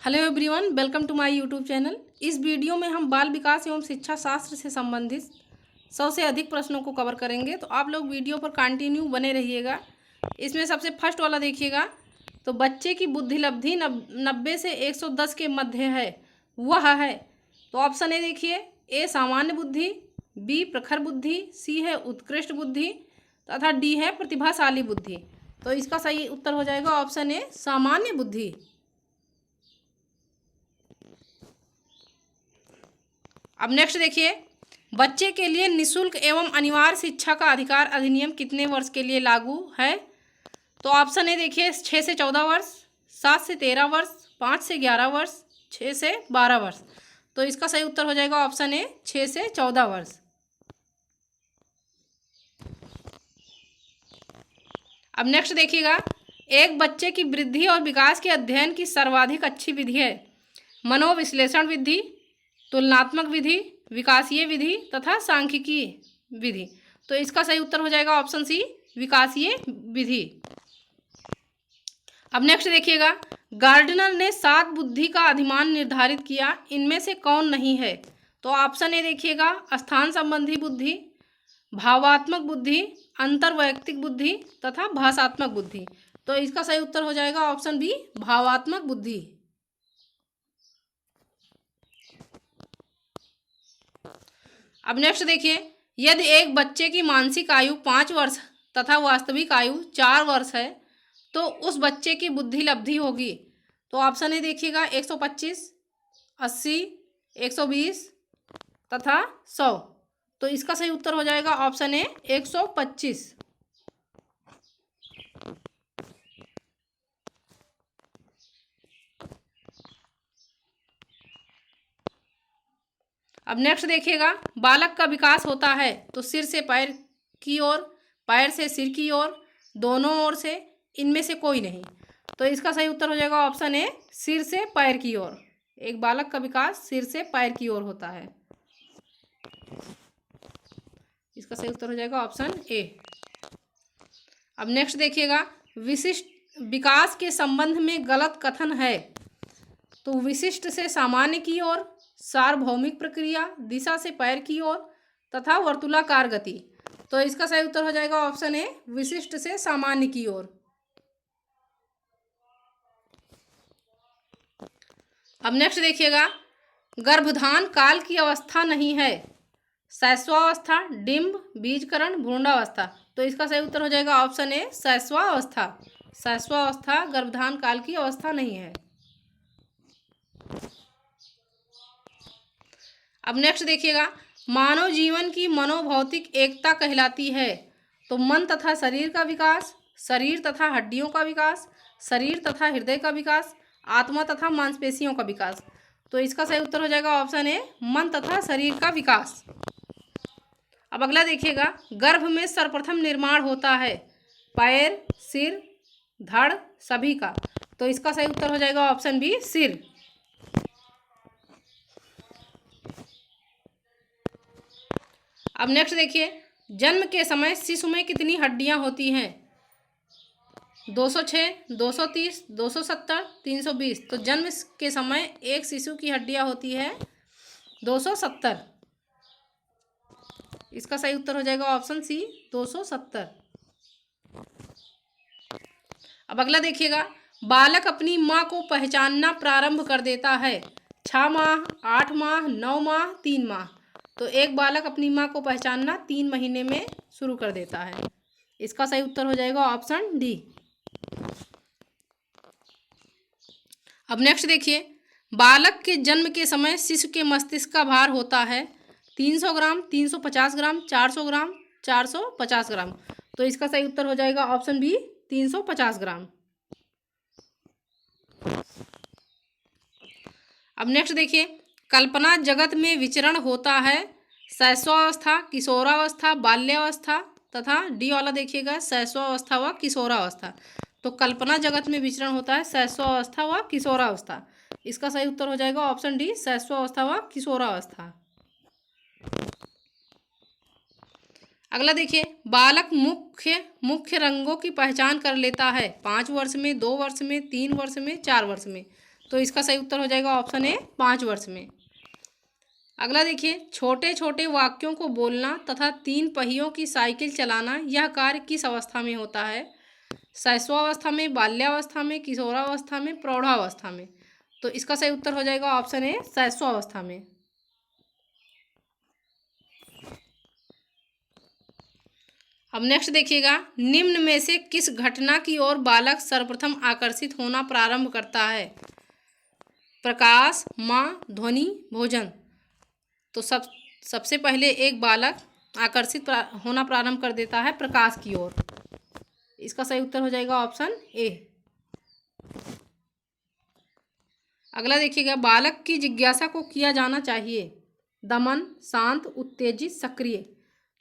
Hello everyone, welcome to my YouTube channel. इस video में हम बाल विकास एवं शिक्षा शास्त्र से संबंधित 100 से अधिक प्रश्नों को कवर करेंगे, तो आप लोग वीडियो पर कंटिन्यू बने रहिएगा। इसमें सबसे फर्स्ट वाला देखिएगा, तो बच्चे की बुद्धि लब्धि 90 से 110 के मध्य है, वह है। तो ऑप्शन ए देखिए, ए सामान्य बुद्धि, बी प्रखर बुद्धि, सी है उत्कृष्ट बुद्धि तथा डी है प्रतिभाशाली बुद्धि। तो इसका सही उत्तर हो जाएगा ऑप्शन ए सामान्य बुद्धि। अब नेक्स्ट देखिए, बच्चे के लिए निशुल्क एवं अनिवार्य शिक्षा का अधिकार अधिनियम कितने वर्ष के लिए लागू है? तो ऑप्शन ए देखिए, 6 से 14 वर्ष, 7 से 13 वर्ष, 5 से 11 वर्ष, 6 से 12 वर्ष। तो इसका सही उत्तर हो जाएगा ऑप्शन ए 6 से 14 वर्ष। अब नेक्स्ट देखिएगा, एक बच्चे की वृद्धि और विकास के अध्ययन की सर्वाधिक अच्छी विधि है मनोविश्लेषण विधि, तुलनात्मक विधि, विकासीय विधि तथा सांख्यिकी विधि। तो इसका सही उत्तर हो जाएगा ऑप्शन सी विकासीय विधि। अब नेक्स्ट देखिएगा, गार्डनर ने 7 बुद्धि का अधिमान निर्धारित किया, इनमें से कौन नहीं है? तो ऑप्शन ए देखिएगा, स्थान संबंधी बुद्धि, भावात्मक बुद्धि, अंतर्वैयक्तिक बुद्धि तथा भाषात्मक बुद्धि। तो इसका सही उत्तर हो जाएगा ऑप्शन बी भावात्मक बुद्धि। अब नेक्स्ट देखिए, यदि एक बच्चे की मानसिक आयु 5 वर्ष तथा वास्तविक आयु 4 वर्ष है तो उस बच्चे की बुद्धि लब्धि होगी। तो ऑप्शन ए देखिएगा, 125, 80, 120 तथा 100। तो इसका सही उत्तर हो जाएगा ऑप्शन ए 125। अब नेक्स्ट देखिएगा, बालक का विकास होता है तो सिर से पैर की ओर, पैर से सिर की ओर, दोनों ओर से, इनमें से कोई नहीं। तो इसका सही उत्तर हो जाएगा ऑप्शन ए सिर से पैर की ओर। एक बालक का विकास सिर से पैर की ओर होता है। इसका सही उत्तर हो जाएगा ऑप्शन ए। अब नेक्स्ट देखिएगा, विशिष्ट विकास के संबंध में गलत कथन है तो विशिष्ट से सामान्य की ओर, सार्वभौमिक प्रक्रिया, दिशा से पैर की ओर तथा वर्तुलाकार गति। तो इसका सही उत्तर हो जाएगा ऑप्शन ए विशिष्ट से सामान्य की ओर। अब नेक्स्ट देखिएगा, गर्भधान काल की अवस्था नहीं है शैशवावस्था, डिंब, बीजकरण, भ्रूणावस्था। तो इसका सही उत्तर हो जाएगा ऑप्शन ए शैशवावस्था। शैशवावस्था गर्भधान काल की अवस्था नहीं है। अब नेक्स्ट देखिएगा, मानव जीवन की मनोभौतिक एकता कहलाती है तो मन तथा शरीर का विकास, शरीर तथा हड्डियों का विकास, शरीर तथा हृदय का विकास, आत्मा तथा मांसपेशियों का विकास। तो इसका सही उत्तर हो जाएगा ऑप्शन ए मन तथा शरीर का विकास। अब अगला देखिएगा, गर्भ में सर्वप्रथम निर्माण होता है पैर, सिर, धड़ सभी का। तो इसका सही उत्तर हो जाएगा ऑप्शन बी सिर। अब नेक्स्ट देखिए, जन्म के समय शिशु में कितनी हड्डियां होती हैं? 206, 230, 270, 320। तो जन्म के समय एक शिशु की हड्डियां होती है 270। इसका सही उत्तर हो जाएगा ऑप्शन सी 270। अब अगला देखिएगा, बालक अपनी माँ को पहचानना प्रारंभ कर देता है 6 माह, 8 माह, 9 माह, 3 माह। तो एक बालक अपनी माँ को पहचानना 3 महीने में शुरू कर देता है। इसका सही उत्तर हो जाएगा ऑप्शन डी। अब नेक्स्ट देखिए, बालक के जन्म के समय शिशु के मस्तिष्क का भार होता है 300 ग्राम, 350 ग्राम, 400 ग्राम, 450 ग्राम। तो इसका सही उत्तर हो जाएगा ऑप्शन बी 350 ग्राम। अब नेक्स्ट देखिए, कल्पना जगत में विचरण होता है शैशवावस्था, किशोरावस्था, बाल्यावस्था तथा डी वाला देखिएगा शैशवावस्था व किशोरावस्था। तो कल्पना जगत में विचरण होता है शैशवावस्था व किशोरावस्था। इसका सही उत्तर हो जाएगा ऑप्शन डी शैशवावस्था व किशोरावस्था। अगला देखिए, बालक मुख्य रंगों की पहचान कर लेता है 5 वर्ष में, 2 वर्ष में, 3 वर्ष में, 4 वर्ष में। तो इसका सही उत्तर हो जाएगा ऑप्शन ए 5 वर्ष में। अगला देखिए, छोटे छोटे वाक्यों को बोलना तथा 3 पहियों की साइकिल चलाना यह कार्य किस अवस्था में होता है? शैशवावस्था में, बाल्यावस्था में, किशोरावस्था में, प्रौढ़ावस्था में। तो इसका सही उत्तर हो जाएगा ऑप्शन ए शैशवावस्था में। अब नेक्स्ट देखिएगा, निम्न में से किस घटना की ओर बालक सर्वप्रथम आकर्षित होना प्रारंभ करता है? प्रकाश, माँ, ध्वनि, भोजन। तो सबसे पहले एक बालक आकर्षित होना प्रारंभ कर देता है प्रकाश की ओर। इसका सही उत्तर हो जाएगा ऑप्शन ए। अगला देखिएगा, बालक की जिज्ञासा को किया जाना चाहिए दमन, शांत, उत्तेजित, सक्रिय।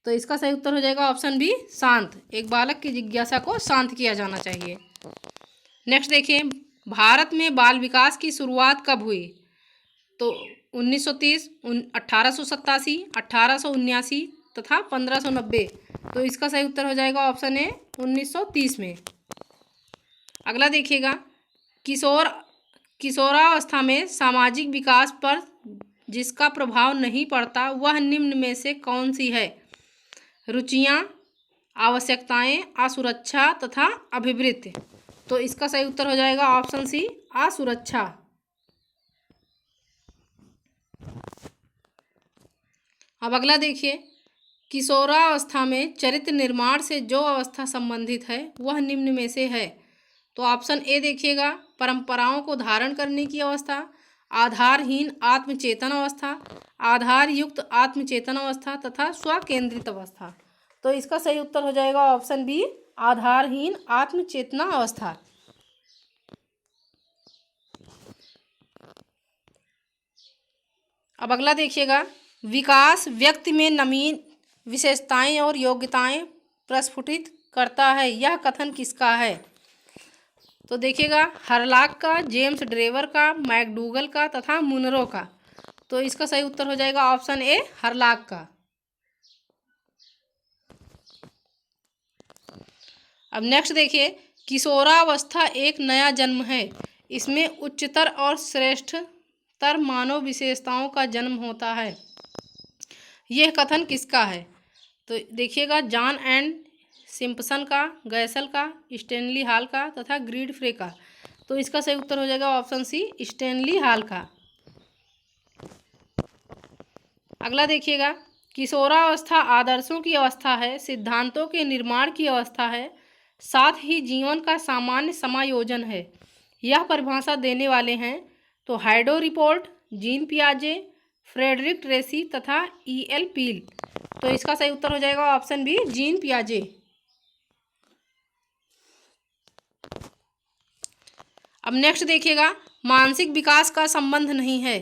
तो इसका सही उत्तर हो जाएगा ऑप्शन बी शांत। एक बालक की जिज्ञासा को शांत किया जाना चाहिए। नेक्स्ट देखिए, भारत में बाल विकास की शुरुआत कब हुई? तो 1930, 1887, 1879 तथा 1590। तो इसका सही उत्तर हो जाएगा ऑप्शन ए 1930 में। अगला देखिएगा, किशोरावस्था में सामाजिक विकास पर जिसका प्रभाव नहीं पड़ता वह निम्न में से कौन सी है? रुचियाँ, आवश्यकताएं, असुरक्षा तथा अभिवृत्ति। तो इसका सही उत्तर हो जाएगा ऑप्शन सी असुरक्षा। अब अगला देखिए, किशोरावस्था में चरित्र निर्माण से जो अवस्था संबंधित है वह निम्न में से है। तो ऑप्शन ए देखिएगा, परंपराओं को धारण करने की अवस्था, आधारहीन आत्मचेतन अवस्था, आधार युक्त आत्मचेतन अवस्था तथा स्वकेंद्रित अवस्था। तो इसका सही उत्तर हो जाएगा ऑप्शन बी आधारहीन आत्मचेतना अवस्था। अब अगला देखिएगा, विकास व्यक्ति में नवीन विशेषताएं और योग्यताएं प्रस्फुटित करता है यह कथन किसका है? तो देखिएगा, हरलाक का, जेम्स ड्रेवर का, मैकडूगल का तथा मुनरो का। तो इसका सही उत्तर हो जाएगा ऑप्शन ए हरलाक का। अब नेक्स्ट देखिए, किशोरावस्था एक नया जन्म है, इसमें उच्चतर और श्रेष्ठतर मानव विशेषताओं का जन्म होता है, यह कथन किसका है? तो देखिएगा, जॉन एंड सिम्पसन का, गैसल का, स्टैनली हॉल का तथा ग्रीड फ्रे का। तो इसका सही उत्तर हो जाएगा ऑप्शन सी स्टैनली हॉल का। अगला देखिएगा, किशोरावस्था आदर्शों की अवस्था है, सिद्धांतों के निर्माण की अवस्था है, साथ ही जीवन का सामान्य समायोजन है। यह परिभाषा देने वाले हैं तो हाइडो रिपोर्ट, जीन पियाजे, फ्रेडरिक ट्रेसी तथा E.L. पील। तो इसका सही उत्तर हो जाएगा ऑप्शन बी जीन पियाजे। अब नेक्स्ट देखिएगा, मानसिक विकास का संबंध नहीं है,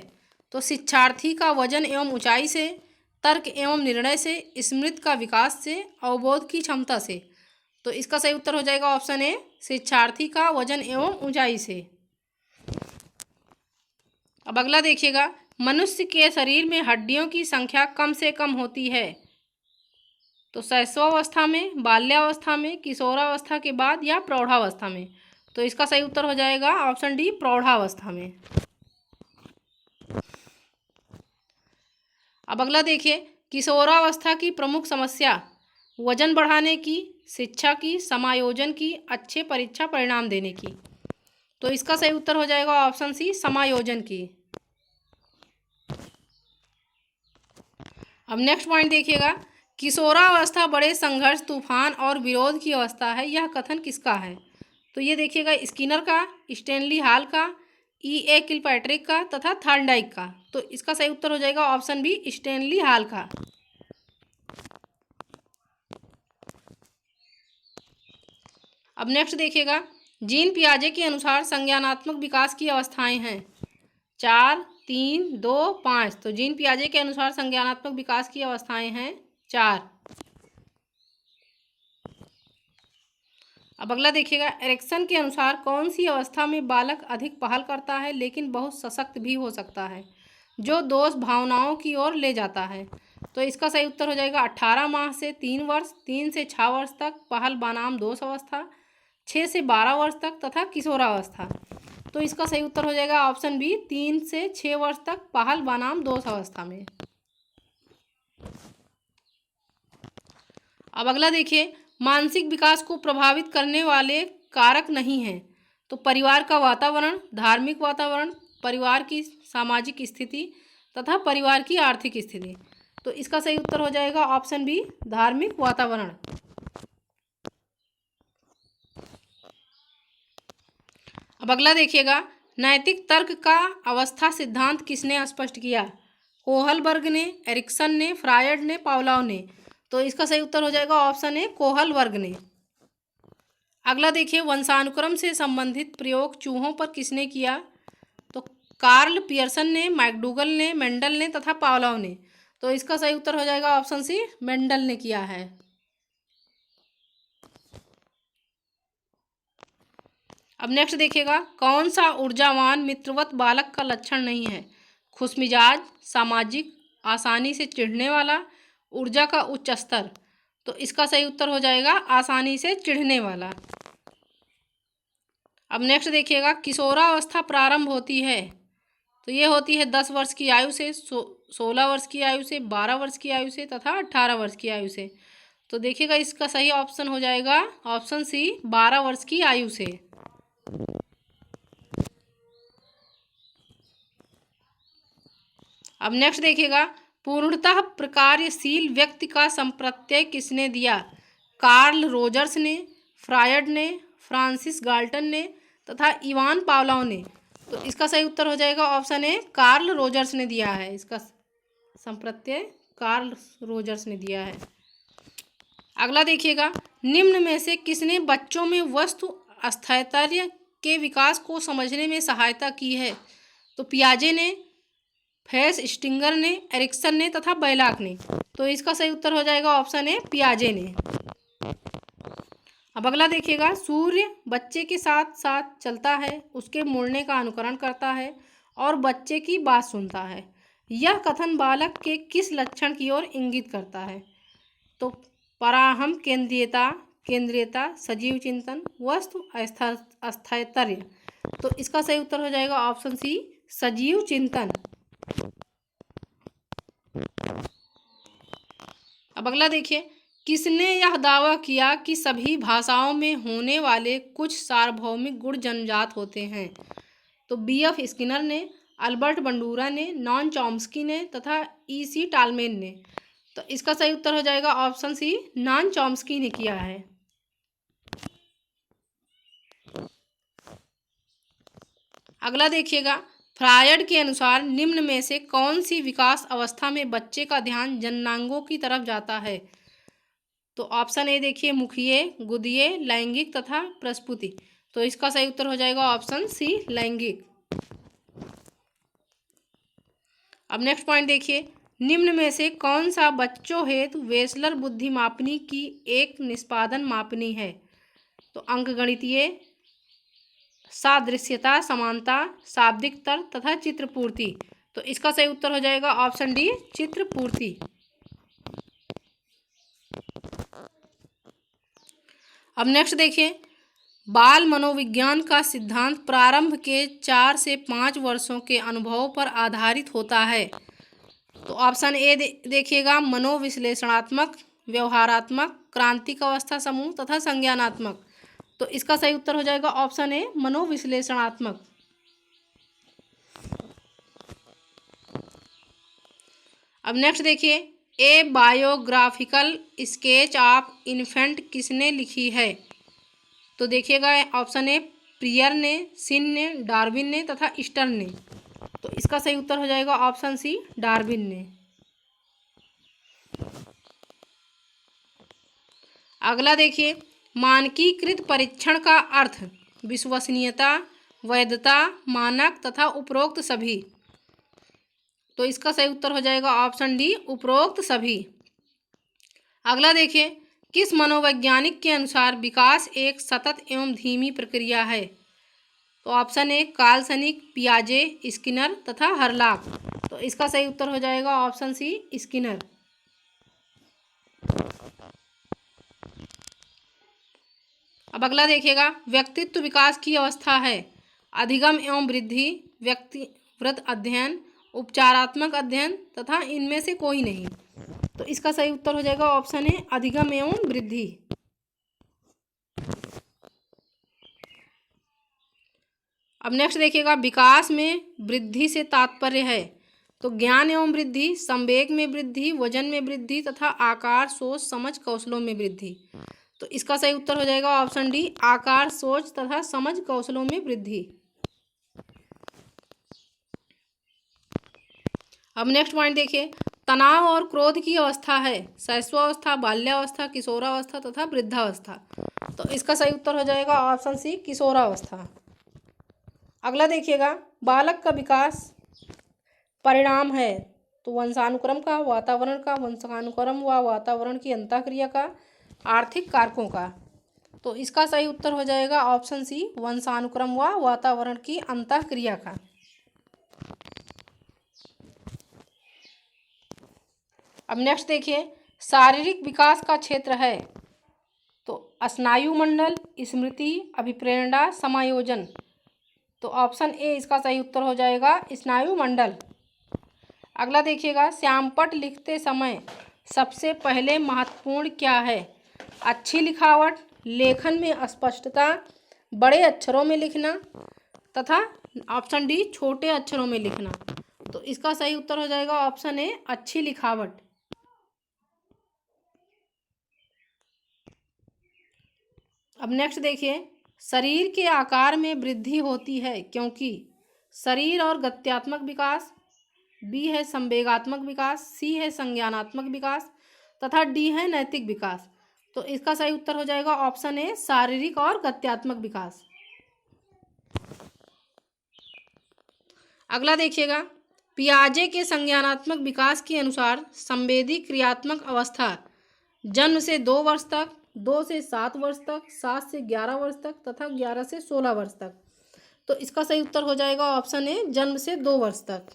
तो शिक्षार्थी का वजन एवं ऊंचाई से, तर्क एवं निर्णय से, स्मृति का विकास से, अवबोध की क्षमता से। तो इसका सही उत्तर हो जाएगा ऑप्शन ए शिक्षार्थी का वजन एवं ऊंचाई से। अब अगला देखिएगा, मनुष्य के शरीर में हड्डियों की संख्या कम से कम होती है, तो शैशवावस्था में, बाल्यावस्था में, किशोरावस्था के बाद या प्रौढ़ावस्था में। तो इसका सही उत्तर हो जाएगा ऑप्शन डी प्रौढ़ावस्था में। अब अगला देखिए, किशोरावस्था की प्रमुख समस्या वजन बढ़ाने की, शिक्षा की, समायोजन की, अच्छे परीक्षा परिणाम देने की। तो इसका सही उत्तर हो जाएगा ऑप्शन सी समायोजन की। अब नेक्स्ट पॉइंट देखिएगा, किशोरावस्था बड़े संघर्ष, तूफान और विरोध की अवस्था है, यह कथन किसका है? तो ये देखिएगा, स्किनर का, स्टैनली हॉल का, E.A. किलपैट्रिक का तथा थॉर्नडाइक का। तो इसका सही उत्तर हो जाएगा ऑप्शन बी स्टैनली हॉल का। अब नेक्स्ट देखिएगा, जीन पियाजे के अनुसार संज्ञानात्मक विकास की अवस्थाएं हैं 4, 3, 2, 5। तो जीन पियाजे के अनुसार संज्ञानात्मक विकास की अवस्थाएं हैं 4। अब अगला देखिएगा, एरिक्सन के अनुसार कौन सी अवस्था में बालक अधिक पहल करता है लेकिन बहुत सशक्त भी हो सकता है, जो दोष भावनाओं की ओर ले जाता है? तो इसका सही उत्तर हो जाएगा 18 माह से 3 वर्ष, 3 से 6 वर्ष तक पहल बनाम दोष अवस्था, 6 से 12 वर्ष तक तथा किशोरावस्था। तो इसका सही उत्तर हो जाएगा ऑप्शन बी 3 से 6 वर्ष तक पहल बनाम दोष अवस्था में। अब अगला देखिए, मानसिक विकास को प्रभावित करने वाले कारक नहीं हैं। तो परिवार का वातावरण, धार्मिक वातावरण, परिवार की सामाजिक स्थिति तथा परिवार की आर्थिक स्थिति। तो इसका सही उत्तर हो जाएगा ऑप्शन बी धार्मिक वातावरण। अब अगला देखिएगा, नैतिक तर्क का अवस्था सिद्धांत किसने स्पष्ट किया? कोहलबर्ग ने, एरिक्सन ने, फ्रायड ने, पावलोव ने। तो इसका सही उत्तर हो जाएगा ऑप्शन ए कोहलबर्ग ने। अगला देखिए, वंशानुक्रम से संबंधित प्रयोग चूहों पर किसने किया? तो कार्ल पियर्सन ने, मैकडूगल ने, मेंडल ने तथा पावलोव ने। तो इसका सही उत्तर हो जाएगा ऑप्शन सी मेंडल ने किया है। अब नेक्स्ट देखिएगा, कौन सा ऊर्जावान मित्रवत बालक का लक्षण नहीं है? खुशमिजाज, सामाजिक, आसानी से चिढ़ने वाला, ऊर्जा का उच्च स्तर। तो इसका सही उत्तर हो जाएगा आसानी से चिढ़ने वाला। अब नेक्स्ट देखिएगा, किशोरावस्था प्रारंभ होती है। तो ये होती है 10 वर्ष की आयु से, 16 वर्ष की आयु से, 12 वर्ष की आयु से तथा 18 वर्ष की आयु से। तो देखिएगा इसका सही ऑप्शन हो जाएगा ऑप्शन सी 12 वर्ष की आयु से। अब नेक्स्ट देखिएगा, पूर्णतः प्रकार्यशील व्यक्ति का संप्रत्यय किसने दिया? कार्ल रोजर्स ने, फ्रायड ने, फ्रांसिस गाल्टन ने तथा इवान पावलोव ने। तो इसका सही उत्तर हो जाएगा ऑप्शन ए कार्ल रोजर्स ने दिया है। इसका संप्रत्यय कार्ल रोजर्स ने दिया है। अगला देखिएगा, निम्न में से किसने बच्चों में वस्तु स्थैर्य के विकास को समझने में सहायता की है? तो पियाजे ने, फेस स्टिंगर ने, एरिक्सन ने तथा बैलाक ने। तो इसका सही उत्तर हो जाएगा ऑप्शन ए पियाजे ने। अब अगला देखिएगा, सूर्य बच्चे के साथ साथ चलता है, उसके मुड़ने का अनुकरण करता है और बच्चे की बात सुनता है। यह कथन बालक के किस लक्षण की ओर इंगित करता है? तो पराहम केंद्रीयता, केंद्रीयता, सजीव चिंतन, वस्तु स्थैर्य। तो इसका सही उत्तर हो जाएगा ऑप्शन सी सजीव चिंतन। अब अगला देखिए, किसने यह दावा किया कि सभी भाषाओं में होने वाले कुछ सार्वभौमिक गुण जन्मजात होते हैं? तो बीएफ स्किनर ने, अल्बर्ट बंडूरा ने, नॉन चॉम्स्की ने तथा ईसी टालमेन ने। तो इसका सही उत्तर हो जाएगा ऑप्शन सी नॉन चॉम्स्की ने किया है। अगला देखिएगा, फ्रायड के अनुसार निम्न में से कौन सी विकास अवस्था में बच्चे का ध्यान जननांगों की तरफ जाता है? तो ऑप्शन ए देखिए, मुखिए, गुदिये, लैंगिक तथा प्रस्फुति। तो इसका सही उत्तर हो जाएगा ऑप्शन सी लैंगिक। अब नेक्स्ट पॉइंट देखिए, निम्न में से कौन सा बच्चों हेतु वेसलर बुद्धि मापनी की एक निष्पादन मापनी है? तो अंकगणितीय, सादृश्यता, समानता, शाब्दिक तर्क तथा चित्रपूर्ति। तो इसका सही उत्तर हो जाएगा ऑप्शन डी चित्रपूर्ति। अब नेक्स्ट देखिए, बाल मनोविज्ञान का सिद्धांत प्रारंभ के 4 से 5 वर्षों के अनुभवों पर आधारित होता है। तो ऑप्शन ए देखिएगा, मनोविश्लेषणात्मक, व्यवहारात्मक, क्रांतिक अवस्था समूह तथा संज्ञानात्मक। तो इसका सही उत्तर हो जाएगा ऑप्शन ए मनोविश्लेषणात्मक। अब नेक्स्ट देखिए, ए बायोग्राफिकल स्केच ऑफ इन्फेंट किसने लिखी है? तो देखिएगा ऑप्शन ए प्रियर ने, सिन ने, डार्विन ने तथा स्टर्न ने। तो इसका सही उत्तर हो जाएगा ऑप्शन सी डार्विन ने। अगला देखिए, मानकीकृत परीक्षण का अर्थ विश्वसनीयता, वैधता, मानक तथा उपरोक्त सभी। तो इसका सही उत्तर हो जाएगा ऑप्शन डी उपरोक्त सभी। अगला देखिए, किस मनोवैज्ञानिक के अनुसार विकास एक सतत एवं धीमी प्रक्रिया है? तो ऑप्शन ए काल्सनिक, पियाजे, स्किनर तथा हरलाक। तो इसका सही उत्तर हो जाएगा ऑप्शन सी स्किनर। अब अगला देखिएगा, व्यक्तित्व विकास की अवस्था है अधिगम एवं वृद्धि, व्यक्तिवृत्त अध्ययन, उपचारात्मक अध्ययन तथा इनमें से कोई नहीं। तो इसका सही उत्तर हो जाएगा ऑप्शन है अधिगम एवं वृद्धि। अब नेक्स्ट देखिएगा, विकास में वृद्धि से तात्पर्य है। तो ज्ञान एवं वृद्धि, संवेग में वृद्धि, वजन में वृद्धि तथा आकार, सोच, समझ, कौशलों में वृद्धि। तो इसका सही उत्तर हो जाएगा ऑप्शन डी, आकार, सोच तथा समझ, कौशलों में वृद्धि। अब नेक्स्ट पॉइंट देखिए, तनाव और क्रोध की अवस्था है शैशवावस्था, बाल्यावस्था, किशोरावस्था तथा वृद्धावस्था। तो इसका सही उत्तर हो जाएगा ऑप्शन सी, किशोरावस्था। अगला देखिएगा, बालक का विकास परिणाम है। तो वंशानुक्रम का, वातावरण का, वंशानुक्रम व वातावरण की अंतःक्रिया का, आर्थिक कारकों का। तो इसका सही उत्तर हो जाएगा ऑप्शन सी, वंशानुक्रम व वातावरण की अंतःक्रिया का। अब नेक्स्ट देखिए, शारीरिक विकास का क्षेत्र है। तो स्नायु मंडल, स्मृति, अभिप्रेरणा, समायोजन। तो ऑप्शन ए इसका सही उत्तर हो जाएगा स्नायु मंडल। अगला देखिएगा, श्यामपट्ट लिखते समय सबसे पहले महत्वपूर्ण क्या है? अच्छी लिखावट, लेखन में स्पष्टता, बड़े अक्षरों में लिखना तथा ऑप्शन डी छोटे अक्षरों में लिखना। तो इसका सही उत्तर हो जाएगा ऑप्शन ए, अच्छी लिखावट। अब नेक्स्ट देखिए, शरीर के आकार में वृद्धि होती है क्योंकि शरीर और गत्यात्मक विकास, बी है संवेगात्मक विकास, सी है संज्ञानात्मक विकास तथा डी है नैतिक विकास। तो इसका सही उत्तर हो जाएगा ऑप्शन ए, शारीरिक और गत्यात्मक विकास। अगला देखिएगा, पियाजे के संज्ञानात्मक विकास के अनुसार संवेदी क्रियात्मक अवस्था जन्म से 2 वर्ष तक, 2 से 7 वर्ष तक, 7 से 11 वर्ष तक तथा 11 से 16 वर्ष तक। तो इसका सही उत्तर हो जाएगा ऑप्शन ए, जन्म से 2 वर्ष तक।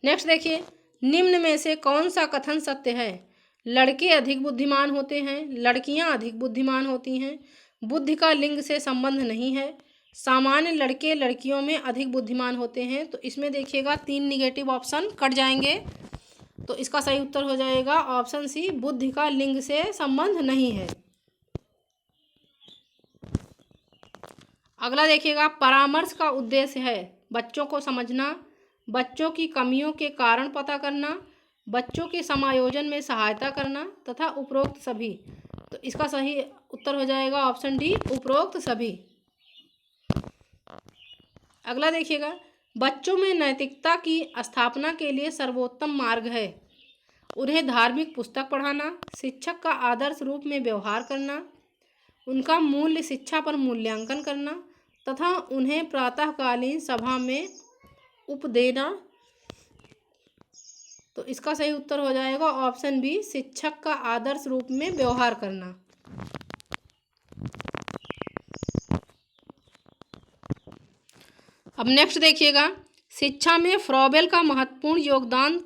नेक्स्ट देखिए, निम्न में से कौन सा कथन सत्य है? लड़के अधिक बुद्धिमान होते हैं, लड़कियां अधिक बुद्धिमान होती हैं, बुद्धि का लिंग से संबंध नहीं है, सामान्य लड़के लड़कियों में अधिक बुद्धिमान होते हैं। तो इसमें देखिएगा 3 निगेटिव ऑप्शन कट जाएंगे। तो इसका सही उत्तर हो जाएगा ऑप्शन सी, बुद्धि का लिंग से संबंध नहीं है। अगला देखिएगा, परामर्श का उद्देश्य है बच्चों को समझना, बच्चों की कमियों के कारण पता करना, बच्चों के समायोजन में सहायता करना तथा उपरोक्त सभी। तो इसका सही उत्तर हो जाएगा ऑप्शन डी, उपरोक्त सभी। अगला देखिएगा, बच्चों में नैतिकता की स्थापना के लिए सर्वोत्तम मार्ग है उन्हें धार्मिक पुस्तक पढ़ाना, शिक्षक का आदर्श रूप में व्यवहार करना, उनका मूल्य शिक्षा पर मूल्यांकन करना तथा उन्हें प्रातःकालीन सभा में उपदेना। तो इसका सही उत्तर हो जाएगा ऑप्शन बी, शिक्षक का आदर्श रूप में व्यवहार करना। अब नेक्स्ट देखिएगा, शिक्षा में फ्रॉबेल का महत्वपूर्ण योगदान ...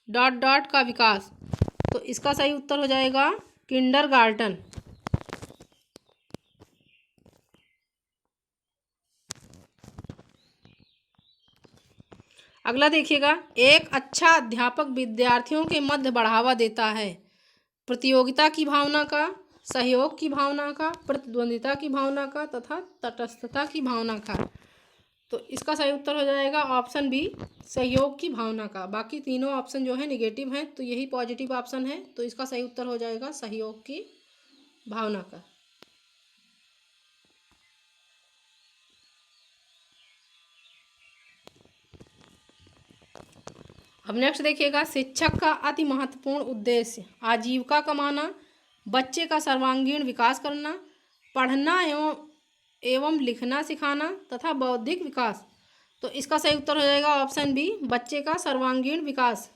का विकास। तो इसका सही उत्तर हो जाएगा किंडरगार्टन। अगला देखिएगा, एक अच्छा अध्यापक विद्यार्थियों के मध्य बढ़ावा देता है प्रतियोगिता की भावना का, सहयोग की भावना का, प्रतिद्वंदिता की भावना का तथा तटस्थता की भावना का। तो इसका सही उत्तर हो जाएगा ऑप्शन बी, सहयोग की भावना का। बाकी तीनों ऑप्शन जो है निगेटिव हैं, तो यही पॉजिटिव ऑप्शन है। तो इसका सही उत्तर हो जाएगा सहयोग की भावना का। अब नेक्स्ट देखिएगा, शिक्षक का अति महत्वपूर्ण उद्देश्य आजीविका कमाना, बच्चे का सर्वांगीण विकास करना, पढ़ना एवं लिखना सिखाना तथा बौद्धिक विकास। तो इसका सही उत्तर हो जाएगा ऑप्शन बी, बच्चे का सर्वांगीण विकास।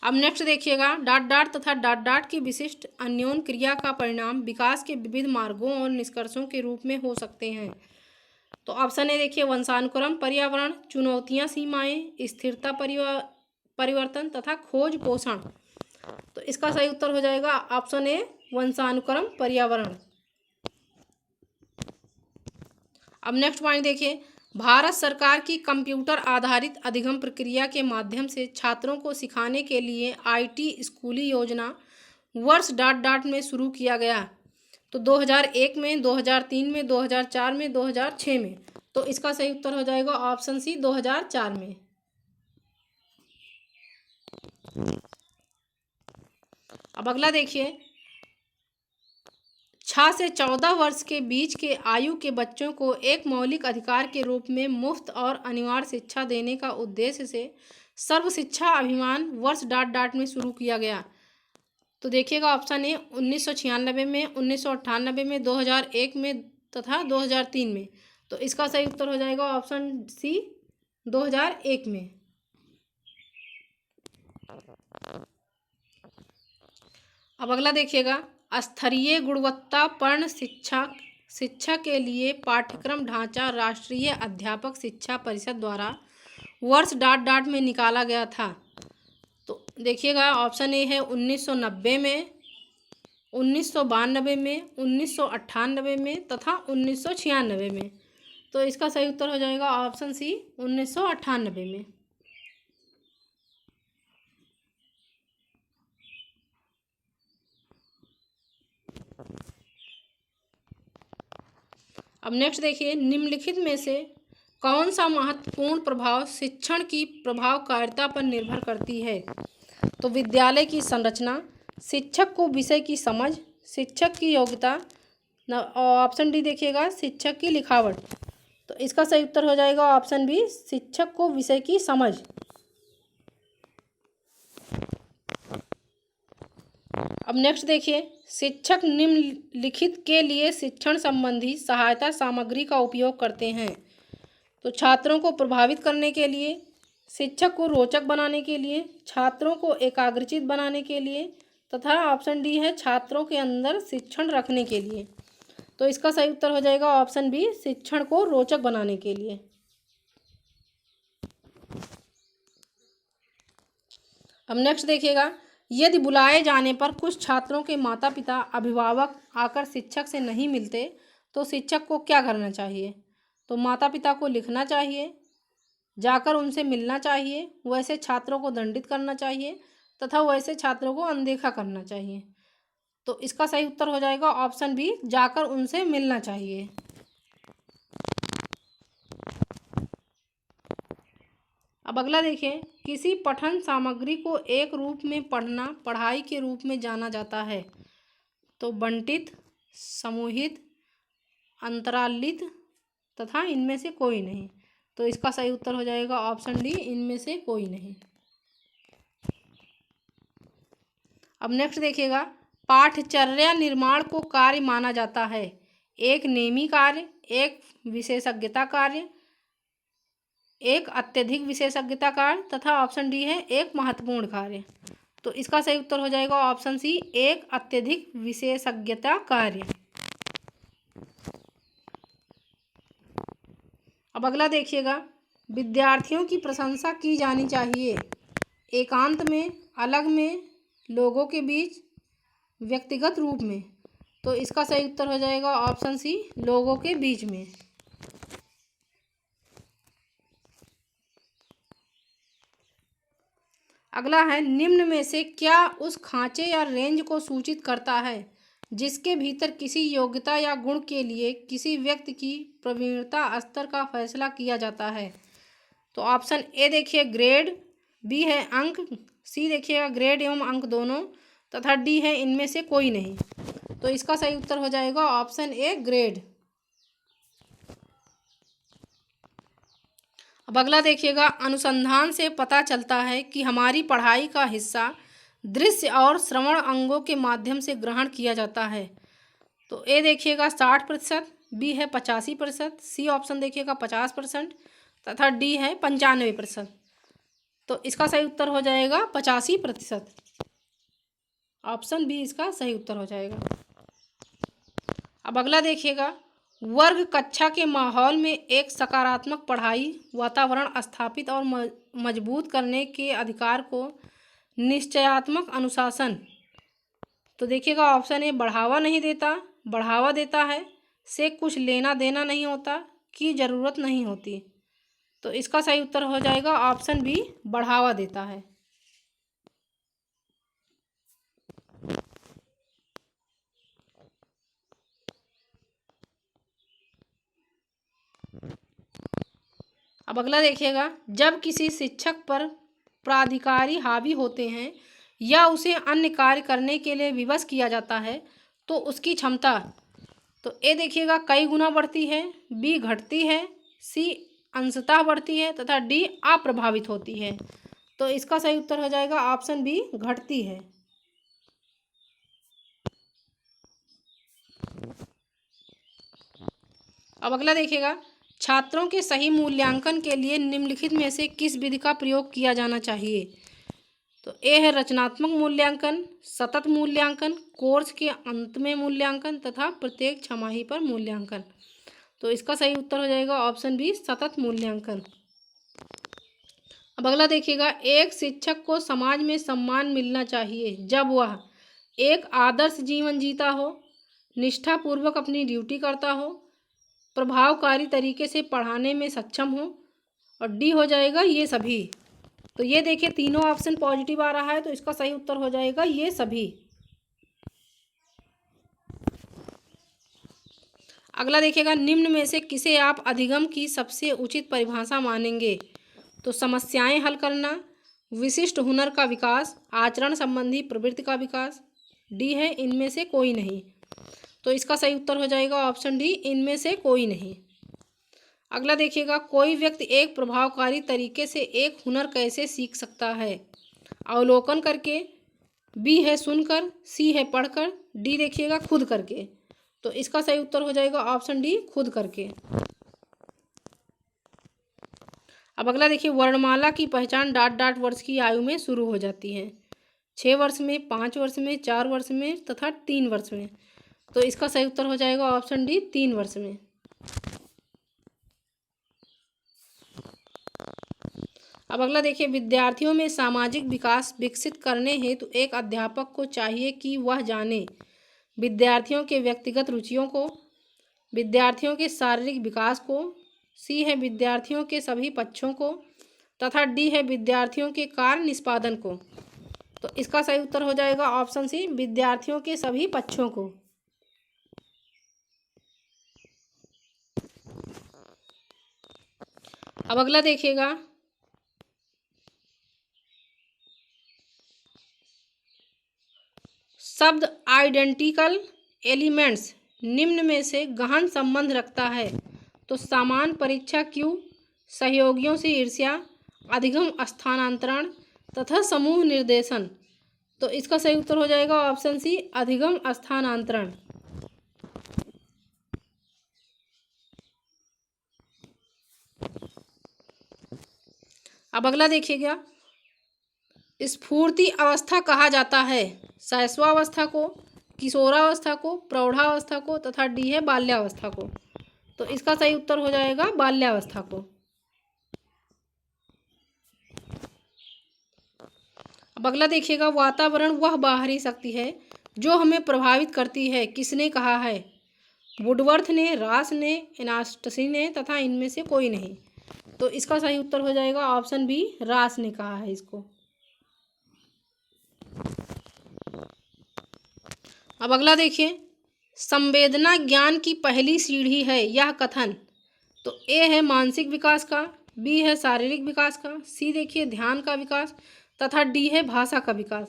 अब नेक्स्ट देखिएगा, डॉट तथा ... की विशिष्ट अन्योन क्रिया का परिणाम विकास के विविध मार्गों और निष्कर्षों के रूप में हो सकते हैं। तो ऑप्शन ए देखिए, वंशानुक्रम, पर्यावरण, चुनौतियां, सीमाएं, स्थिरता, परिवर्तन तथा खोज पोषण। तो इसका सही उत्तर हो जाएगा ऑप्शन ए वंशानुक्रम पर्यावरण। अब नेक्स्ट पॉइंट देखिए, भारत सरकार की कंप्यूटर आधारित अधिगम प्रक्रिया के माध्यम से छात्रों को सिखाने के लिए आईटी स्कूली योजना वर्ष डॉट डॉट में शुरू किया गया। तो 2001 में, 2003 में, 2004 में, 2006 में। तो इसका सही उत्तर हो जाएगा ऑप्शन सी 2004 में। अब अगला देखिए, 6 से 14 वर्ष के बीच के आयु के बच्चों को एक मौलिक अधिकार के रूप में मुफ्त और अनिवार्य शिक्षा देने का उद्देश्य से सर्व शिक्षा अभियान वर्ष डॉट डॉट में शुरू किया गया। तो देखिएगा ऑप्शन ए 1996 में, 1998 में, 2001 में तथा 2003 में। तो इसका सही उत्तर हो जाएगा ऑप्शन सी 2001 में। अब अगला देखिएगा, स्तरीय गुणवत्तापूर्ण शिक्षा के लिए पाठ्यक्रम ढांचा राष्ट्रीय अध्यापक शिक्षा परिषद द्वारा वर्ष डॉट डॉट में निकाला गया था। तो देखिएगा ऑप्शन ए है 1990 में, 1992 में, 1998 में तथा 1996 में। तो इसका सही उत्तर हो जाएगा ऑप्शन सी 1998 में। अब नेक्स्ट देखिए, निम्नलिखित में से कौन सा महत्वपूर्ण प्रभाव शिक्षण की प्रभावकारिता पर निर्भर करती है? तो विद्यालय की संरचना, शिक्षक को विषय की समझ, शिक्षक की योग्यता, ऑप्शन डी देखिएगा शिक्षक की लिखावट। तो इसका सही उत्तर हो जाएगा ऑप्शन बी शिक्षक को विषय की समझ। अब नेक्स्ट देखिए, शिक्षक निम्नलिखित के लिए शिक्षण संबंधी सहायता सामग्री का उपयोग करते हैं। तो छात्रों को प्रभावित करने के लिए, शिक्षक को रोचक बनाने के लिए, छात्रों को एकाग्रचित बनाने के लिए तथा ऑप्शन डी है छात्रों के अंदर शिक्षण रखने के लिए। तो इसका सही उत्तर हो जाएगा ऑप्शन बी शिक्षण को रोचक बनाने के लिए। अब नेक्स्ट देखिएगा, यदि बुलाए जाने पर कुछ छात्रों के माता पिता अभिभावक आकर शिक्षक से नहीं मिलते तो शिक्षक को क्या करना चाहिए? तो माता पिता को लिखना चाहिए, जाकर उनसे मिलना चाहिए, वैसे छात्रों को दंडित करना चाहिए तथा वैसे छात्रों को अनदेखा करना चाहिए। तो इसका सही उत्तर हो जाएगा ऑप्शन बी जाकर उनसे मिलना चाहिए। अब अगला देखिए, किसी पठन सामग्री को एक रूप में पढ़ना पढ़ाई के रूप में जाना जाता है। तो बंटित, समूहित, अंतरालित तथा इनमें से कोई नहीं। तो इसका सही उत्तर हो जाएगा ऑप्शन डी इनमें से कोई नहीं। अब नेक्स्ट देखिएगा, पाठचर्या निर्माण को कार्य माना जाता है। एक नेमी कार्य, एक विशेषज्ञता कार्य, एक अत्यधिक विशेषज्ञता कार्य तथा ऑप्शन डी है एक महत्वपूर्ण कार्य। तो इसका सही उत्तर हो जाएगा ऑप्शन सी एक अत्यधिक विशेषज्ञता कार्य। अब अगला देखिएगा, विद्यार्थियों की प्रशंसा की जानी चाहिए। एकांत में, अलग में, लोगों के बीच, व्यक्तिगत रूप में। तो इसका सही उत्तर हो जाएगा ऑप्शन सी लोगों के बीच में। अगला है, निम्न में से क्या उस खांचे या रेंज को सूचित करता है जिसके भीतर किसी योग्यता या गुण के लिए किसी व्यक्ति की प्रवीणता स्तर का फैसला किया जाता है? तो ऑप्शन ए देखिए ग्रेड, बी है अंक, सी देखिएगा ग्रेड एवं अंक दोनों तथा डी है इनमें से कोई नहीं। तो इसका सही उत्तर हो जाएगा ऑप्शन ए ग्रेड। अब अगला देखिएगा, अनुसंधान से पता चलता है कि हमारी पढ़ाई का हिस्सा दृश्य और श्रवण अंगों के माध्यम से ग्रहण किया जाता है। तो ए देखिएगा 60%, बी है 85%, सी ऑप्शन देखिएगा 50% तथा डी है 95%। तो इसका सही उत्तर हो जाएगा 85%। ऑप्शन बी इसका सही उत्तर हो जाएगा। अब अगला देखिएगा, वर्ग कक्षा के माहौल में एक सकारात्मक पढ़ाई वातावरण स्थापित और मजबूत करने के अधिकार को निश्चयात्मक अनुशासन। तो देखिएगा ऑप्शन ए बढ़ावा नहीं देता, बढ़ावा देता है, से कुछ लेना देना नहीं होता, की ज़रूरत नहीं होती। तो इसका सही उत्तर हो जाएगा ऑप्शन बी, बढ़ावा देता है। अब अगला देखिएगा, जब किसी शिक्षक पर प्राधिकारी हावी होते हैं या उसे अन्य कार्य करने के लिए विवश किया जाता है तो उसकी क्षमता, तो ए देखिएगा कई गुना बढ़ती है, बी घटती है, सी अंशतः बढ़ती है तथा डी अप्रभावित होती है। तो इसका सही उत्तर हो जाएगा ऑप्शन बी, घटती है। अब अगला देखिएगा, छात्रों के सही मूल्यांकन के लिए निम्नलिखित में से किस विधि का प्रयोग किया जाना चाहिए। तो ए है रचनात्मक मूल्यांकन, सतत मूल्यांकन, कोर्स के अंत में मूल्यांकन तथा प्रत्येक छमाही पर मूल्यांकन। तो इसका सही उत्तर हो जाएगा ऑप्शन बी, सतत मूल्यांकन। अब अगला देखिएगा, एक शिक्षक को समाज में सम्मान मिलना चाहिए जब वह एक आदर्श जीवन जीता हो, निष्ठापूर्वक अपनी ड्यूटी करता हो, प्रभावकारी तरीके से पढ़ाने में सक्षम हो, और डी हो जाएगा ये सभी। तो ये देखिए तीनों ऑप्शन पॉजिटिव आ रहा है, तो इसका सही उत्तर हो जाएगा ये सभी। अगला देखिएगा, निम्न में से किसे आप अधिगम की सबसे उचित परिभाषा मानेंगे। तो समस्याएं हल करना, विशिष्ट हुनर का विकास, आचरण संबंधी प्रवृत्ति का विकास, डी है इनमें से कोई नहीं। तो इसका सही उत्तर हो जाएगा ऑप्शन डी, इनमें से कोई नहीं। अगला देखिएगा, कोई व्यक्ति एक प्रभावकारी तरीके से एक हुनर कैसे सीख सकता है। अवलोकन करके, बी है सुनकर, सी है पढ़कर, डी देखिएगा खुद करके। तो इसका सही उत्तर हो जाएगा ऑप्शन डी, खुद करके। अब अगला देखिए, वर्णमाला की पहचान डॉट डॉट वर्ष की आयु में शुरू हो जाती है, 6 वर्ष में, 5 वर्ष में, 4 वर्ष में तथा 3 वर्ष में। तो इसका सही उत्तर हो जाएगा ऑप्शन डी, 3 वर्ष में। अब अगला देखिए, विद्यार्थियों में सामाजिक विकास विकसित करने हेतु एक अध्यापक को चाहिए कि वह जाने विद्यार्थियों के व्यक्तिगत रुचियों को, विद्यार्थियों के शारीरिक विकास को, सी है विद्यार्थियों के सभी पक्षों को तथा डी है विद्यार्थियों के कार्य निष्पादन को। तो इसका सही उत्तर हो जाएगा ऑप्शन सी, विद्यार्थियों के सभी पक्षों को। अब अगला देखिएगा, शब्द आइडेंटिकल एलिमेंट्स निम्न में से गहन संबंध रखता है। तो सामान्य परीक्षा क्यू, सहयोगियों से ईर्ष्या, अधिगम स्थानांतरण तथा समूह निर्देशन। तो इसका सही उत्तर हो जाएगा ऑप्शन सी, अधिगम स्थानांतरण। अब अगला देखिएगा, स्फूर्ति अवस्था कहा जाता है शैशवावस्था को, किशोरावस्था को, प्रौढ़ावस्था को तथा डी है बाल्यावस्था को। तो इसका सही उत्तर हो जाएगा बाल्यावस्था को। अब अगला देखिएगा, वातावरण वह बाहरी शक्ति है जो हमें प्रभावित करती है, किसने कहा है। वुडवर्थ ने, रास ने, एनास्टसी ने तथा इनमें से कोई नहीं। तो इसका सही उत्तर हो जाएगा ऑप्शन बी, रास ने कहा है इसको। अब अगला देखिए, संवेदना ज्ञान की पहली सीढ़ी है यह कथन। तो ए है मानसिक विकास का, बी है शारीरिक विकास का, सी देखिए ध्यान का विकास तथा डी है भाषा का विकास।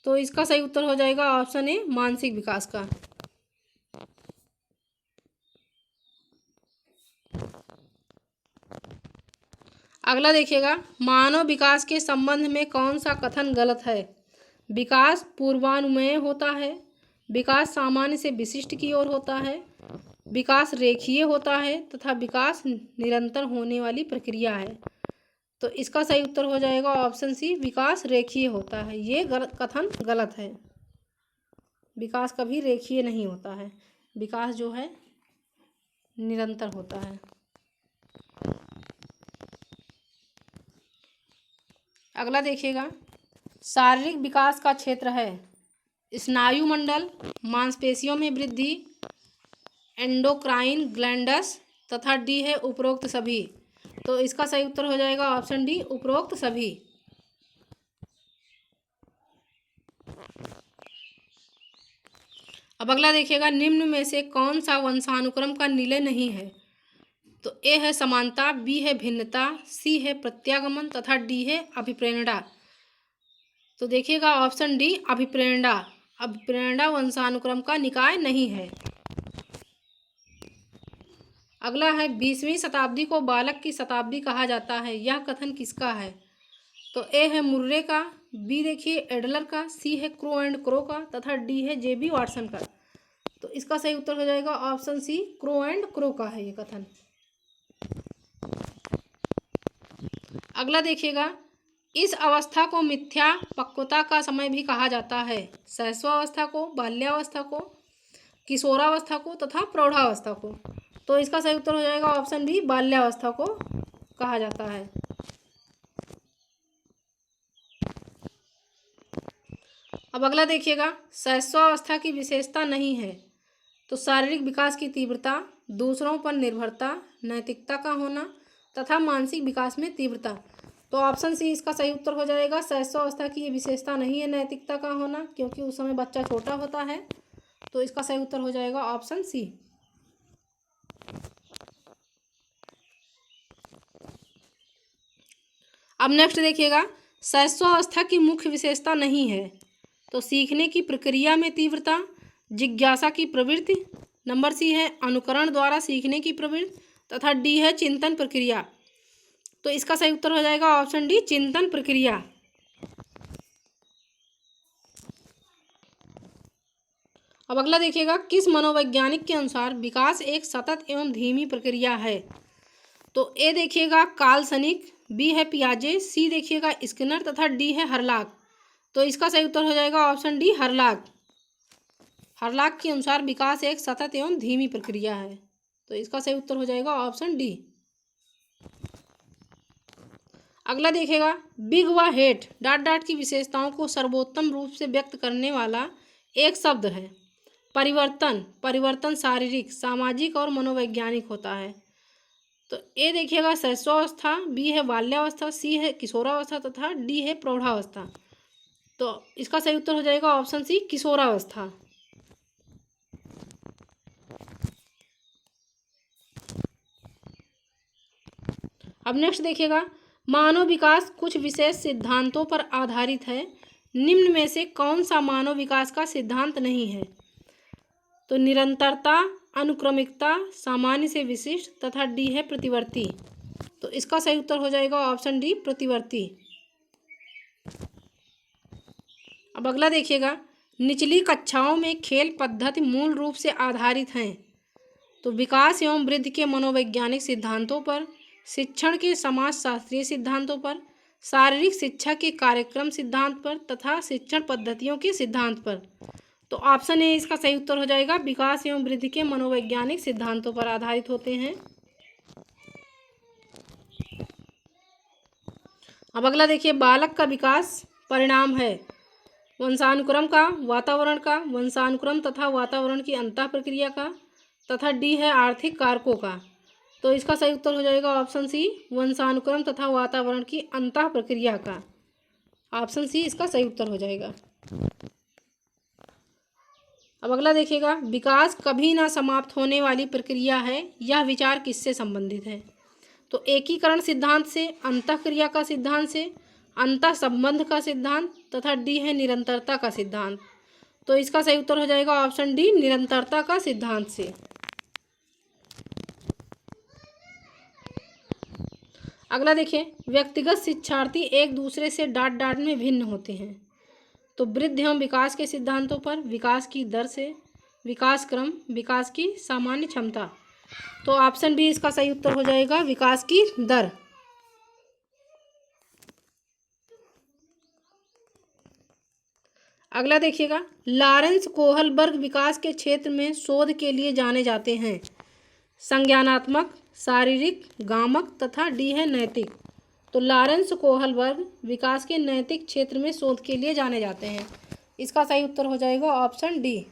तो इसका सही उत्तर हो जाएगा ऑप्शन ए, मानसिक विकास का। अगला देखिएगा, मानव विकास के संबंध में कौन सा कथन गलत है। विकास पूर्वानुमेय होता है, विकास सामान्य से विशिष्ट की ओर होता है, विकास रेखीय होता है तथा विकास निरंतर होने वाली प्रक्रिया है। तो इसका सही उत्तर हो जाएगा ऑप्शन सी, विकास रेखीय होता है। ये कथन गलत है, विकास कभी रेखीय नहीं होता है, विकास जो है निरंतर होता है। अगला देखिएगा, शारीरिक विकास का क्षेत्र है स्नायु मंडल, मांसपेशियों में वृद्धि, एंडोक्राइन ग्लैंड्स तथा डी है उपरोक्त सभी। तो इसका सही उत्तर हो जाएगा ऑप्शन डी, उपरोक्त सभी। अब अगला देखिएगा, निम्न में से कौन सा वंशानुक्रम का निलय नहीं है? तो ए है समानता, बी है भिन्नता, सी है प्रत्यागमन तथा डी है अभिप्रेरणा। तो देखिएगा ऑप्शन डी, अभिप्रेरणा। अभिप्रेरणा वंशानुक्रम का निकाय नहीं है। अगला है, 20वीं शताब्दी को बालक की शताब्दी कहा जाता है, यह कथन किसका है? तो ए है मुर्रे का, बी देखिए एडलर का, सी है क्रो एंड क्रो का तथा डी है जेबी वाटसन का। तो इसका सही उत्तर हो जाएगा option C, crow and crow का है ये कथन। अगला देखिएगा, इस अवस्था को मिथ्या पक्वता का समय भी कहा जाता है। शैशवावस्था को, बाल्यावस्था को, किशोरावस्था को तथा प्रौढ़ावस्था को। तो इसका सही उत्तर हो जाएगा ऑप्शन बी, बाल्यावस्था को कहा जाता है। अब अगला देखिएगा, शैशवावस्था की विशेषता नहीं है। तो शारीरिक विकास की तीव्रता, दूसरों पर निर्भरता, नैतिकता का होना तथा मानसिक विकास में तीव्रता। तो ऑप्शन सी इसका सही उत्तर हो जाएगा। शैशवावस्था की ये विशेषता नहीं है नैतिकता का होना, क्योंकि उस समय बच्चा छोटा होता है। तो इसका सही उत्तर हो जाएगा ऑप्शन सी। अब नेक्स्ट देखिएगा, शैशवावस्था की मुख्य विशेषता नहीं है। तो सीखने की प्रक्रिया में तीव्रता, जिज्ञासा की प्रवृत्ति, नंबर सी है अनुकरण द्वारा सीखने की प्रवृत्ति तथा डी है चिंतन प्रक्रिया। तो इसका सही उत्तर हो जाएगा ऑप्शन डी, चिंतन प्रक्रिया। अब अगला देखिएगा, किस मनोवैज्ञानिक के अनुसार विकास एक सतत एवं धीमी प्रक्रिया है? तो ए देखिएगा कार्ल सनिक, बी है पियाजे, सी देखिएगा स्किनर तथा डी है हरलाक। तो इसका सही उत्तर हो जाएगा ऑप्शन डी, हरलाक। हरलाक के अनुसार विकास एक सतत एवं धीमी प्रक्रिया है। तो इसका सही उत्तर हो जाएगा ऑप्शन डी। अगला देखिएगा, बिग व हेट डॉट डॉट की विशेषताओं को सर्वोत्तम रूप से व्यक्त करने वाला एक शब्द है। परिवर्तन, परिवर्तन शारीरिक, सामाजिक और मनोवैज्ञानिक होता है। तो ए देखिएगा शैशवावस्था, बी है बाल्यावस्था, सी है किशोरावस्था तथा डी है प्रौढ़ावस्था। तो इसका सही उत्तर हो जाएगा ऑप्शन सी, किशोरावस्था। अब नेक्स्ट देखिएगा, मानव विकास कुछ विशेष सिद्धांतों पर आधारित है, निम्न में से कौन सा मानव विकास का सिद्धांत नहीं है? तो निरंतरता, अनुक्रमिकता, सामान्य से विशिष्ट तथा डी है प्रतिवर्ती। तो इसका सही उत्तर हो जाएगा ऑप्शन डी, प्रतिवर्ती। अब अगला देखिएगा, निचली कक्षाओं में खेल पद्धति मूल रूप से आधारित हैं। तो विकास एवं वृद्धि के मनोवैज्ञानिक सिद्धांतों पर, शिक्षण के समाजशास्त्रीय सिद्धांतों पर, शारीरिक शिक्षा के कार्यक्रम सिद्धांत पर तथा शिक्षण पद्धतियों के सिद्धांत पर। तो ऑप्शन ए इसका सही उत्तर हो जाएगा, विकास एवं वृद्धि के मनोवैज्ञानिक सिद्धांतों पर आधारित होते हैं। अब अगला देखिए, बालक का विकास परिणाम है वंशानुक्रम का, वातावरण का, वंशानुक्रम तथा वातावरण की अंतः प्रक्रिया का तथा डी है आर्थिक कारकों का। तो इसका सही उत्तर हो जाएगा ऑप्शन सी, वंशानुक्रम तथा वातावरण की अंतः प्रक्रिया का। ऑप्शन सी इसका सही उत्तर हो जाएगा। अब अगला देखिएगा, विकास कभी ना समाप्त होने वाली प्रक्रिया है, यह विचार किससे संबंधित है? तो एकीकरण सिद्धांत से, अंतःक्रिया का सिद्धांत से, अंतः संबंध का सिद्धांत तथा डी है निरंतरता का सिद्धांत। तो इसका सही उत्तर हो जाएगा ऑप्शन डी, निरंतरता का सिद्धांत से। अगला देखिए, व्यक्तिगत शिक्षार्थी एक दूसरे से डाट डाट में भिन्न होते हैं। तो वृद्धि एवं विकास के सिद्धांतों पर, विकास की दर से, विकास क्रम, विकास की सामान्य क्षमता। तो ऑप्शन बी इसका सही उत्तर हो जाएगा, विकास की दर। अगला देखिएगा, लॉरेंस कोहलबर्ग विकास के क्षेत्र में शोध के लिए जाने जाते हैं। संज्ञानात्मक, शारीरिक, गामक तथा डी है नैतिक। तो लॉरेंस कोहलबर्ग विकास के नैतिक क्षेत्र में शोध के लिए जाने जाते हैं। इसका सही उत्तर हो जाएगा ऑप्शन डी।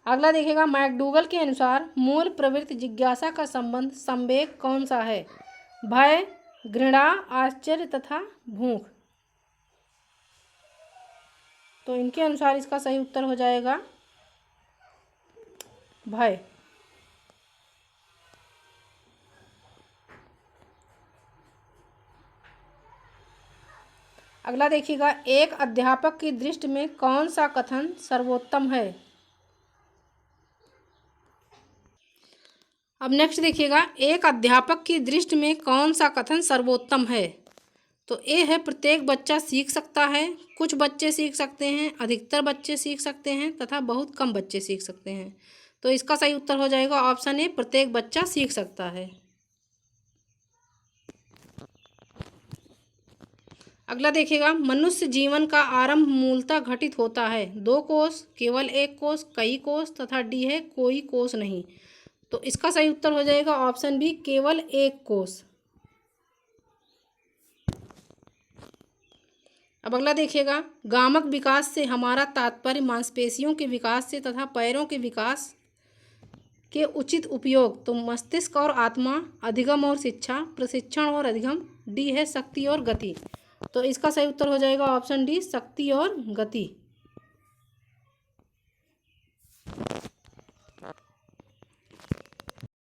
अगला देखिएगा, मैकडूगल के अनुसार मूल प्रवृत्ति जिज्ञासा का संबंध संवेग कौन सा है? भय, घृणा, आश्चर्य तथा भूख। तो इनके अनुसार इसका सही उत्तर हो जाएगा भय। अगला देखिएगा, एक अध्यापक की दृष्टि में कौन सा कथन सर्वोत्तम है? अब नेक्स्ट देखिएगा, एक अध्यापक की दृष्टि में कौन सा कथन सर्वोत्तम है? तो ए है प्रत्येक बच्चा सीख सकता है, कुछ बच्चे सीख सकते हैं, अधिकतर बच्चे सीख सकते हैं तथा बहुत कम बच्चे सीख सकते हैं। तो इसका सही उत्तर हो जाएगा ऑप्शन ए, प्रत्येक बच्चा सीख सकता है। अगला देखिएगा, मनुष्य जीवन का आरंभ मूलतः घटित होता है 2 कोष, केवल 1 कोष, कई कोष तथा डी है कोई कोष नहीं। तो इसका सही उत्तर हो जाएगा ऑप्शन बी, केवल 1 कोष। अब अगला देखिएगा, गामक विकास से हमारा तात्पर्य मांसपेशियों के विकास से तथा पैरों के विकास के उचित उपयोग। तो मस्तिष्क और आत्मा, अधिगम और शिक्षा, प्रशिक्षण और अधिगम, डी है शक्ति और गति। तो इसका सही उत्तर हो जाएगा ऑप्शन डी, शक्ति और गति।